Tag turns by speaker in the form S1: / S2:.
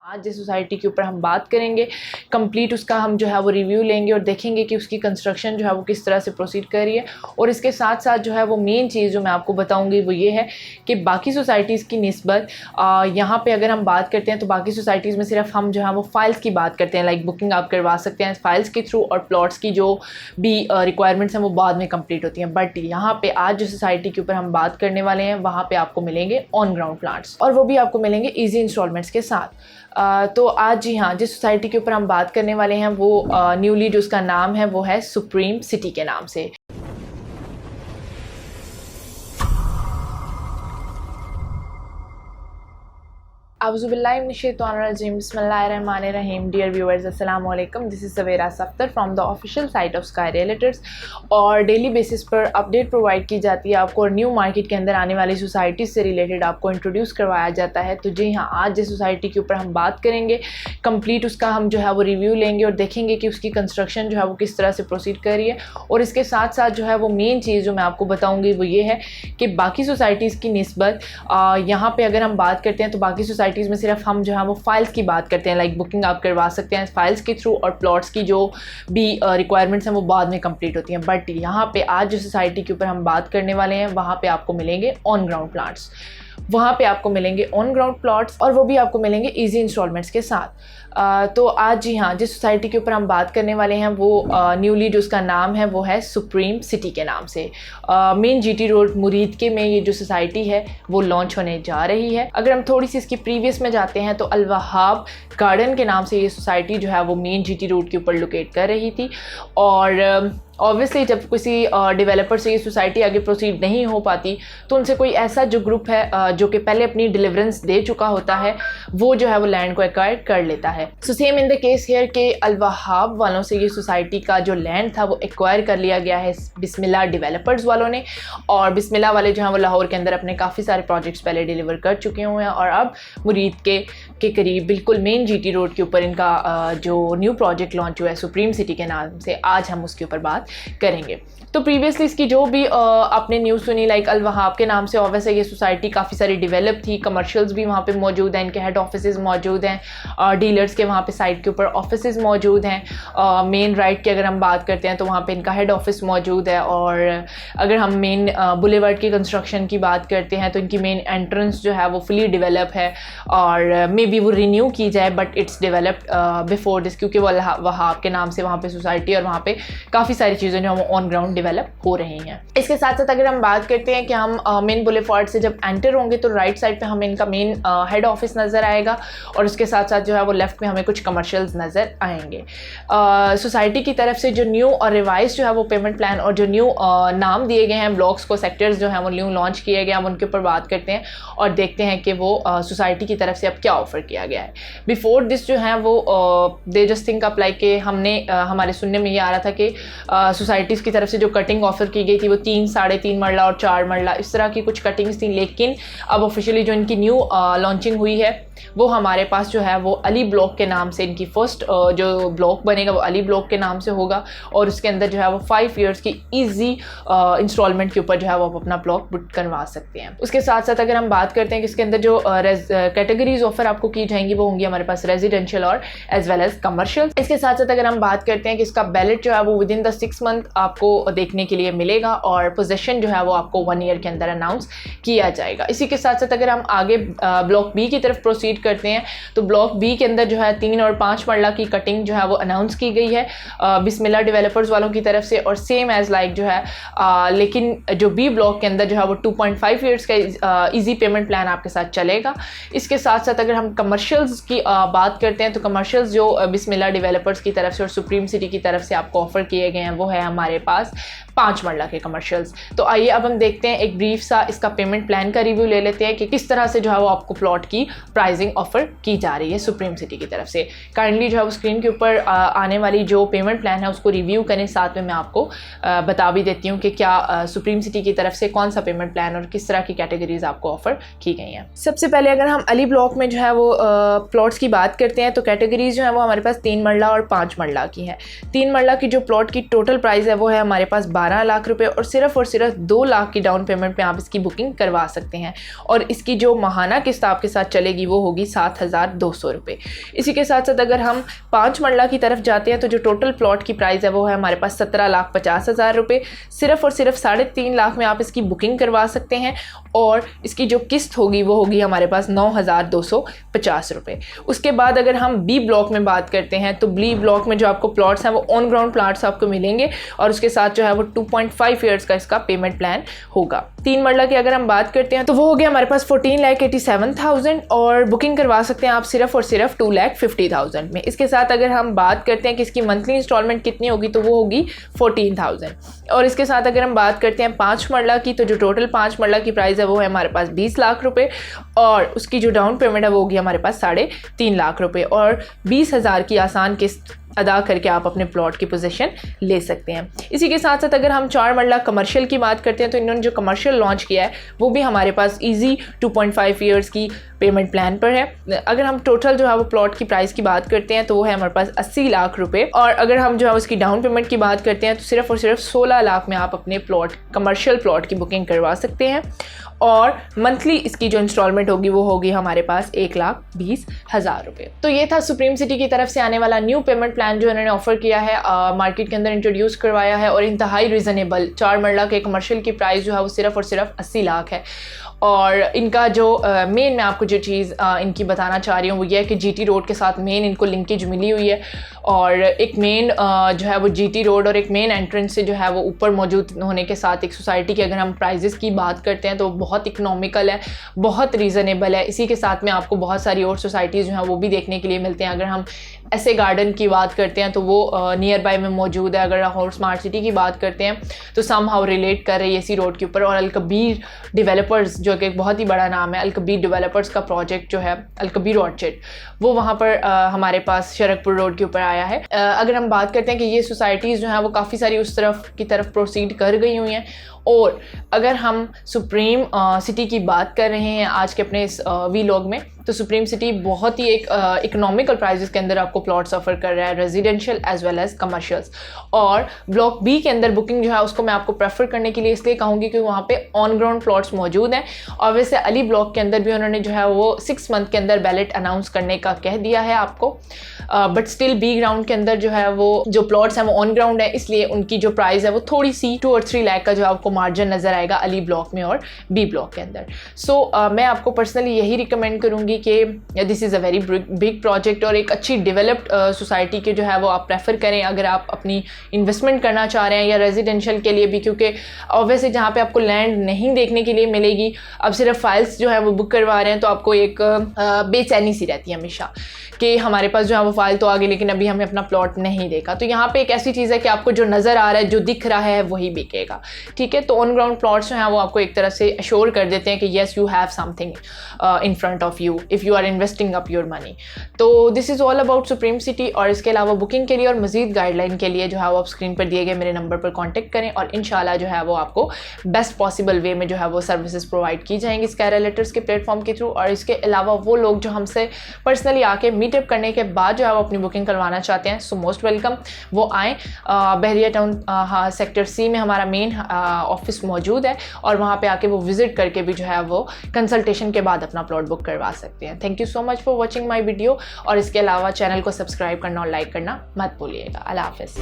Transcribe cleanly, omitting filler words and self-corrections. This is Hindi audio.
S1: आज जिस सोसाइटी के ऊपर हम बात करेंगे कंप्लीट उसका हम जो है वो रिव्यू लेंगे और देखेंगे कि उसकी कंस्ट्रक्शन जो है वो किस तरह से प्रोसीड कर रही है। और इसके साथ साथ जो है वो मेन चीज़ जो मैं आपको बताऊंगी वो ये है कि बाकी सोसाइटीज़ की निस्बत यहाँ पे अगर हम बात करते हैं तो बाकी सोसाइटीज़ में सिर्फ हम जो है वो फ़ाइल्स की बात करते हैं, लाइक बुकिंग आप करवा सकते हैं फ़ाइल्स के थ्रू और प्लॉट्स की जो भी रिक्वायरमेंट्स हैं वो बाद में कंप्लीट होती हैं। बट यहाँ पे आज जो सोसाइटी के ऊपर हम बात करने वाले हैं वहाँ पे आपको मिलेंगे ऑन ग्राउंड प्लांट्स और वो भी आपको मिलेंगे ईजी इंस्टॉलमेंट्स के साथ। तो आज जी हाँ जिस सोसाइटी के ऊपर हम बात करने वाले हैं वो न्यूली जो उसका नाम है वो है सुप्रीम सिटी के नाम से। Auzubillahiminash-shaytanir-rajim. Bismillahir-rahmanir-rahim. Dear viewers, Assalamu alaikum. This is Saveera Saftar from the official site of Sky Realtors और डेली बेसिस पर अपडेट प्रोवाइड की जाती है आपको और न्यू मार्केट के अंदर आने वाली सोसाइटीज़ से रिलेटेड आपको इंट्रोड्यूस करवाया जाता है। तो जी हाँ आज जिस सोसाइटी के ऊपर हम बात करेंगे कंप्लीट उसका हम जो है वो रिव्यू लेंगे और देखेंगे कि उसकी कंस्ट्रक्शन जो है वो किस तरह से प्रोसीड कर रही है। और इसके साथ साथ जो है वो मेन चीज़ जो मैं आपको बताऊँगी वो ये है कि बाकी सोसाइटीज़ की निस्बत यहाँ पर अगर हम बात करते हैं तो बाकी सोसाइटीज़ में सिर्फ हम जो है वो फ़ाइल्स की बात करते हैं, लाइक बुकिंग आप करवा सकते हैं फ़ाइल्स के थ्रू और प्लॉट्स की जो भी रिक्वायरमेंट्स हैं वो बाद में कंप्लीट होती हैं। बट यहाँ पे आज जो सोसाइटी के ऊपर हम बात करने वाले हैं वहाँ पे आपको मिलेंगे ऑन ग्राउंड प्लाट्स, वहाँ पे आपको मिलेंगे ऑन ग्राउंड प्लॉट्स और वो भी आपको मिलेंगे इजी इंस्टॉलमेंट्स के साथ। तो आज जी हाँ जिस सोसाइटी के ऊपर हम बात करने वाले हैं वो न्यूली जो उसका नाम है वो है सुप्रीम सिटी के नाम से। मेन जीटी रोड मुरीद के में ये जो सोसाइटी है वो लॉन्च होने जा रही है। अगर हम थोड़ी सी इसकी प्रीवियस में जाते हैं तो अल वहाब गार्डन के नाम से ये सोसाइटी जो है वो मेन जीटी रोड के ऊपर लोकेट कर रही थी। और ऑब्वियसली जब किसी डेवलपर से ये सोसाइटी आगे प्रोसीड नहीं हो पाती तो उनसे कोई ऐसा जो ग्रुप है जो कि पहले अपनी डिलीवरेंस दे चुका होता है वो जो है वो लैंड को एक्वायर कर लेता है। So same in the case here के अल वहाब वालों से ये सोसाइटी का जो लैंड था वो एक्वायर कर लिया गया है बिस्मिल्लाह डेवलपर्स वालों ने। और बिस्मिल्लाह वाले जो हैं वो लाहौर के अंदर अपने काफ़ी सारे प्रोजेक्ट्स पहले डिलीवर कर चुके हुए हैं और अब मुरीद के करीब बिल्कुल मेन जीटी रोड के ऊपर इनका जो न्यू प्रोजेक्ट लॉन्च हुआ है सुप्रीम सिटी के नाम से, आज हम उसके ऊपर बात करेंगे। तो प्रीवियसली इसकी जो भी आपने न्यूज़ सुनी लाइक अल वहाब के नाम से ऑब्वियसली ये सोसाइटी काफ़ी सारी डेवलप थी, कमर्शियल्स भी वहाँ पे मौजूद हैं, इनके हेड ऑफिसेज मौजूद हैं, डीलर्स के वहाँ पे साइट के ऊपर ऑफिसेज मौजूद हैं। मेन राइट की अगर हम बात करते हैं तो वहाँ पे इनका हेड ऑफिस मौजूद है। और अगर हम मेन बुलेवार्ड की कंस्ट्रक्शन की बात करते हैं तो इनकी मेन एंट्रेंस जो है वो फुली डेवलप है और मे बी वो रिन्यू की जाए but it's developed before this, क्योंकि वो वहाब के नाम से वहाँ पे सोसाइटी और वहाँ पे काफ़ी सारी चीज़ें जो ऑन ग्राउंड डेवलप हो रही हैं। इसके साथ साथ अगर हम बात करते हैं कि हम मेन बुलेवार्ड से जब एंटर होंगे तो राइट साइड पे हमें इनका मेन हेड ऑफिस नज़र आएगा और उसके साथ साथ जो है वो लेफ्ट में हमें कुछ कमर्शियल्स नज़र आएंगे। सोसाइटी की तरफ से जो न्यू और रिवाइज जो है वो पेमेंट प्लान और जो न्यू नाम दिए गए हैं ब्लॉक्स को, सेक्टर्स जो हैं वो न्यू लॉन्च किए गए, हम उनके ऊपर बात करते हैं और देखते हैं कि वो सोसाइटी की तरफ से अब क्या ऑफर किया गया है। बिफोर दिस जो है वो they just think up like के हमने हमारे सुनने में ये आ रहा था कि सोसाइटीज़ की तरफ से जो कटिंग ऑफर की गई थी वो 3, 3.5 मरला और 4 मरला इस तरह की कुछ कटिंग्स थी। लेकिन अब ऑफिशियली जो इनकी न्यू लॉन्चिंग हुई है वो हमारे पास जो है वो अली ब्लॉक के नाम से इनकी फर्स्ट जो ब्लॉक बनेगा वो अली ब्लॉक के नाम से होगा और उसके अंदर जो है वो 5 ईयर्स की ईजी इंस्टॉलमेंट के ऊपर जो है वो आप अपना ब्लॉक बुक करवा सकते हैं। उसके साथ साथ अगर हम बात करते हैं कि इसके अंदर जो कैटेगरीज ऑफर आपको की जाएंगी वो होंगी हमारे पास रेजिडेंशियल और एज वेल एज कमर्शियल। इसके साथ साथ अगर हम बात करते हैं कि इसका बैलेट जो है वो विद इन द 6 मंथ आपको देखने के लिए मिलेगा और पोजेशन जो है वो आपको 1 ईयर के अंदर अनाउंस किया जाएगा। इसी के साथ साथ अगर हम आगे ब्लॉक बी की तरफ प्रोसीड करते हैं तो ब्लॉक बी के अंदर जो है 3 और 5 मरला की कटिंग जो है वो अनाउंस की गई है बिस्मिल्लाह डेवलपर्स वालों की तरफ से और सेम एज लाइक जो है लेकिन जो बी ब्लॉक के अंदर जो है वो 2.5 ईयर्स का इजी पेमेंट प्लान आपके साथ चलेगा। इसके साथ साथ अगर हम कमर्शियल्स की बात करते हैं तो कमर्शियल्स जो बिस्मिल्लाह डेवलपर्स की तरफ से और सुप्रीम सिटी की तरफ से आपको ऑफर किए गए हैं वो है हमारे पास 5 मरला के कमर्शियल्स। तो आइए अब हम देखते हैं एक ब्रीफ सा इसका पेमेंट प्लान का रिव्यू ले लेते हैं कि किस तरह से जो है वो आपको प्लॉट की प्राइसिंग ऑफर की जा रही है सुप्रीम सिटी की तरफ से। काइंडली जो है वो स्क्रीन के ऊपर आने वाली जो पेमेंट प्लान है उसको रिव्यू करें, साथ में मैं आपको बता भी देती हूँ कि क्या सुप्रीम सिटी की तरफ से कौन सा पेमेंट प्लान और किस तरह की कैटेगरीज आपको ऑफर की गई हैं। सबसे पहले अगर हम अली ब्लॉक में जो है वो प्लॉट्स की बात करते हैं तो कैटेगरीज जो है वो हमारे पास 3 मरला और 5 मरला की है। 3 मरला की जो प्लॉट की टोटल प्राइस है वो है हमारे पास 12 लाख रुपए और सिर्फ 2 लाख की डाउन पेमेंट पे आप इसकी बुकिंग करवा सकते हैं और इसकी जो माहाना किस्त आपके साथ चलेगी वो होगी 7,200 रुपये। इसी के साथ साथ अगर हम 5 मरला की तरफ जाते हैं तो जो टोटल प्लॉट की प्राइस है वो है हमारे पास 17,50,000 रुपये। सिर्फ और सिर्फ 3.5 लाख में आप इसकी बुकिंग करवा सकते हैं और इसकी जो किस्त होगी वो होगी हमारे पास 9,250 रुपये। उसके बाद अगर हम बी ब्लॉक में बात करते हैं तो बी ब्लॉक में जो आपको प्लॉट्स हैं वो ऑन ग्राउंड प्लॉट्स आपको मिलेंगे और उसके साथ जो है वो 2.5 ईयर्स का इसका पेमेंट प्लान होगा। 3 मरला की अगर हम बात करते हैं तो वो हो गया हमारे पास 14,87,000 और बुकिंग करवा सकते हैं आप सिर्फ और सिर्फ 2,50,000 में। इसके साथ अगर हम बात करते हैं कि इसकी मंथली इंस्टॉलमेंट कितनी होगी तो वो होगी 14,000। और इसके साथ अगर हम बात करते हैं 5 मरला की तो जो टोटल 5 मरला की प्राइस है वो है हमारे पास 20 लाख रुपए और उसकी जो डाउन पेमेंट है वो होगी हमारे पास 3.5 लाख रुपए और 20,000 की आसान किस्त अदा करके आप अपने प्लॉट की पोजीशन ले सकते हैं। इसी के साथ साथ अगर हम 4 मरला कमर्शियल की बात करते हैं तो इन्होंने जो कमर्शियल लॉन्च किया है वो भी हमारे पास इजी 2.5 ईयर्स की पेमेंट प्लान पर है। अगर हम टोटल जो है वो प्लॉट की प्राइस की बात करते हैं तो वो है हमारे पास 80 लाख रुपए और अगर हम जो है उसकी डाउन पेमेंट की बात करते हैं तो सिर्फ और सिर्फ 16 लाख में आप अपने प्लॉट कमर्शियल प्लॉट की बुकिंग करवा सकते हैं और मंथली इसकी जो इंस्टॉलमेंट होगी वो होगी हमारे पास 1,20,000 रुपये। तो ये था सुप्रीम सिटी की तरफ से आने वाला न्यू पेमेंट प्लान जो इन्होंने ऑफर किया है, मार्केट के अंदर इंट्रोड्यूस करवाया है और इंतहाई रीज़नेबल 4 मरला के कमर्शियल की प्राइस जो है वो सिर्फ और सिर्फ 80 लाख है। और इनका जो मेन मैं आपको जो चीज़ इनकी बताना चाह रही हूँ वो ये है कि जीटी रोड के साथ मेन इनको लिंकेज मिली हुई है और एक मेन जो है वो जीटी रोड और एक मेन एंट्रेंस से जो है वो ऊपर मौजूद होने के साथ एक सोसाइटी की अगर हम प्राइजेस की बात करते हैं तो बहुत इकोनॉमिकल है, बहुत रीज़नेबल है। इसी के साथ में आपको बहुत सारी और सोसाइटीज़ जो हैं वो भी देखने के लिए मिलते हैं। अगर हम ऐसे गार्डन की बात करते हैं तो वो नियर बाय में मौजूद है। अगर हम स्मार्ट सिटी की बात करते हैं तो सम हाउ रिलेट कर रही है इसी रोड के ऊपर। और अलकबीर डेवलपर्स जो कि एक बहुत ही बड़ा नाम है, अलकबीर डेवलपर्स का प्रोजेक्ट जो है अलकबीर ऑर्चिड वो वहाँ पर हमारे पास शरकपुर रोड के ऊपर आया है। अगर हम बात करते हैं कि ये सोसाइटीज़ जो हैं वो काफ़ी सारी उस तरफ की तरफ प्रोसीड कर गई हुई हैं। और अगर हम सुप्रीम सिटी की बात कर रहे हैं आज के अपने इस वीलॉग में तो सुप्रीम सिटी बहुत ही एक इकोनॉमिकल प्राइजेस के अंदर आपको प्लॉट्स ऑफर कर रहा है, residential as well as commercials. और ब्लॉक बी के अंदर बुकिंग जो है उसको मैं आपको प्रेफर करने के लिए इसलिए कहूँगी कि वहाँ पे ऑन ग्राउंड प्लॉट्स मौजूद हैं। और वैसे अली ब्लॉक के अंदर भी उन्होंने जो है वो 6 मंथ के अंदर बैलेट अनाउंस करने का कह दिया है आपको, बट स्टिल बी ग्राउंड के अंदर जो है वो जो प्लॉट्स हैं वो ऑन ग्राउंड है, इसलिए उनकी जो प्राइस है वो थोड़ी सी 2 और 3 लाख का जो आपको मार्जिन नज़र आएगा अली ब्लॉक में और बी ब्लॉक के अंदर। सो मैं आपको पर्सनली यही रिकमेंड करूँगी कि this is a very big project और एक अच्छी डेवलप्ड सोसाइटी के जो है वो आप प्रेफर करें अगर आप अपनी इन्वेस्टमेंट करना चाह रहे हैं या रेजिडेंशियल के लिए भी, क्योंकि ऑब्वियसली जहाँ पे आपको लैंड नहीं देखने के लिए मिलेगी, अब सिर्फ फाइल्स जो है वो बुक करवा रहे हैं तो आपको एक बेचैनी सी रहती है हमेशा कि हमारे पास जो है वो फाइल तो आ गई लेकिन अभी हमें अपना प्लॉट नहीं देखा। तो यहाँ पे एक ऐसी चीज़ है कि आपको जो नज़र आ रहा है, जो दिख रहा है वही बिकेगा, ठीक है। तो ऑन ग्राउंड प्लॉट्स जो हैं वो आपको एक तरह से अश्योर कर देते हैं कि yes you have something in front of you if you are investing up your money. तो this is all about supreme city. और इसके अलावा बुकिंग के लिए और मज़ीद गाइडलाइन के लिए जो है वो आप स्क्रीन पर दिए गए मेरे नंबर पर कॉन्टैक्ट करें और इंशाल्लाह जो है वो आपको बेस्ट पॉसिबल वे में जो है वो सर्विसेज प्रोवाइड की जाएंगी स्काई रियल्टर्स के प्लेटफॉर्म के थ्रू। और इसके अलावा वो लोग जो हमसे पर्सनली आके मीटअप करने के बाद जो है वो अपनी बुकिंग करवाना चाहते हैं, सो मोस्ट वेलकम, वो आएँ। बहरिया टाउन सेक्टर सी में हमारा मेन ऑफिस मौजूद है और वहाँ पे आके वो विजिट करके भी जो है वो कंसल्टेशन के बाद अपना प्लॉट बुक करवा सकते हैं। Thank you so much for watching my video और इसके अलावा चैनल को सब्सक्राइब करना और लाइक करना मत भूलिएगा। अल्लाह हाफ़िज़।